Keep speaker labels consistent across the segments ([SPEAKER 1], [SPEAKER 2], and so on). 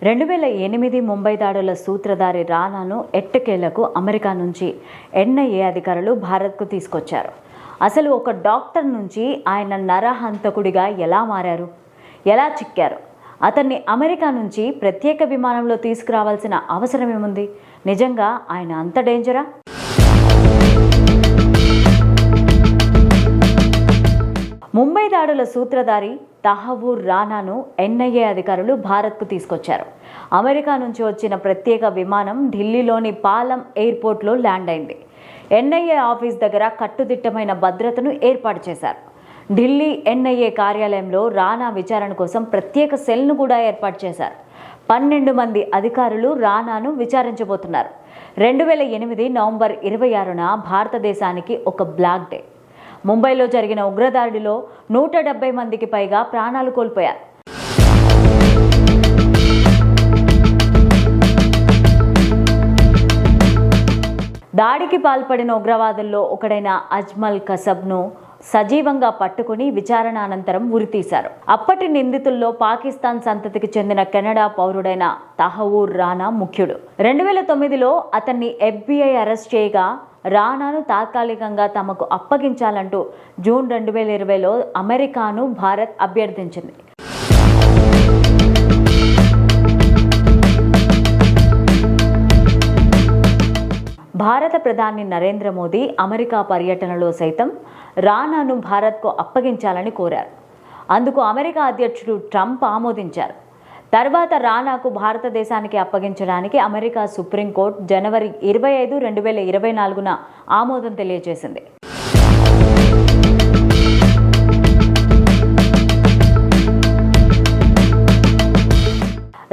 [SPEAKER 1] 2008 ముంబై దాడుల సూత్రధారి రానాను ఎట్టకేలకు అమెరికా నుంచి ఎన్ఐఏ అధికారులు భారత్కు తీసుకొచ్చారు. అసలు ఒక డాక్టర్ నుంచి ఆయన నరహంతకుడిగా ఎలా మారారు, ఎలా చిక్కారు? అతన్ని అమెరికా నుంచి ప్రత్యేక విమానంలో తీసుకురావాల్సిన అవసరం ఏముంది? నిజంగా ఆయన అంత డేంజరా? ముంబై దాడుల సూత్రధారి తహవూర్ రానాను ఎన్ఐఏ అధికారులు భారత్కు తీసుకొచ్చారు. అమెరికా నుంచి వచ్చిన ప్రత్యేక విమానం ఢిల్లీలోని పాలం ఎయిర్పోర్ట్లో ల్యాండ్ అయింది. ఎన్ఐఏ ఆఫీస్ దగ్గర కట్టుదిట్టమైన భద్రతను ఏర్పాటు చేశారు. ఢిల్లీ ఎన్ఐఏ కార్యాలయంలో రానా విచారణ కోసం ప్రత్యేక సెల్ను కూడా ఏర్పాటు చేశారు. 12 మంది అధికారులు రానాను విచారించబోతున్నారు. 2008 నవంబర్ 26న భారతదేశానికి ఒక బ్లాక్ డే. ముంబైలో జరిగిన ఉగ్రదాడిలో 170 మందికి పైగా ప్రాణాలు కోల్పోయారు. దాడికి పాల్పడిన ఉగ్రవాదుల్లో ఒకడైన అజ్మల్ కసబ్ను సజీవంగా పట్టుకుని విచారణ అనంతరం ఉరితీశారు. అప్పటి నిందితుల్లో పాకిస్తాన్ సంతతికి చెందిన కెనడా పౌరుడైన తహవూర్ రానా ముఖ్యుడు. 2009లో అతన్ని FBI అరెస్ట్ చేయగా రానాను తాత్కాలికంగా తమకు అప్పగించాలంటూ జూన్ 2020లో అమెరికాను భారత్ అభ్యర్థించింది. భారత ప్రధాని నరేంద్ర మోదీ అమెరికా పర్యటనలో సైతం రానాను భారత్కు అప్పగించాలని కోరారు. అందుకు అమెరికా అధ్యక్షుడు ట్రంప్ ఆమోదించారు. తర్వాత రానాకు భారతదేశానికి అప్పగించడానికి అమెరికా సుప్రీంకోర్టు జనవరి 25, 2024న ఆమోదం తెలియజేసింది.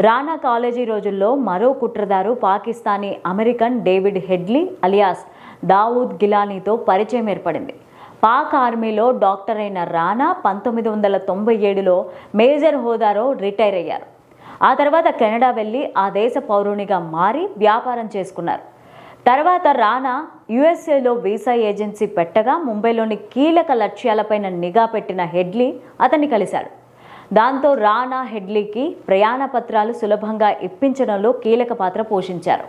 [SPEAKER 1] రానా కాలేజీ రోజుల్లో మరో కుట్రదారు Pakistani American David Headley alias Dawood గిలానీతో పరిచయం ఏర్పడింది. పాక్ ఆర్మీలో డాక్టర్ అయిన రానా 1997లో మేజర్ హోదాలో రిటైర్ అయ్యారు. ఆ తర్వాత కెనడా వెళ్ళి ఆ దేశ పౌరునిగా మారి వ్యాపారం చేసుకున్నారు. తర్వాత రానా USAలో వీసా ఏజెన్సీ పెట్టగా ముంబైలోని కీలక లక్ష్యాలపైన నిఘా పెట్టిన హెడ్లీ అతన్ని కలిశాడు. దాంతో రానా హెడ్లీకి ప్రయాణ పత్రాలు సులభంగా ఇప్పించడంలో కీలక పాత్ర పోషించారు.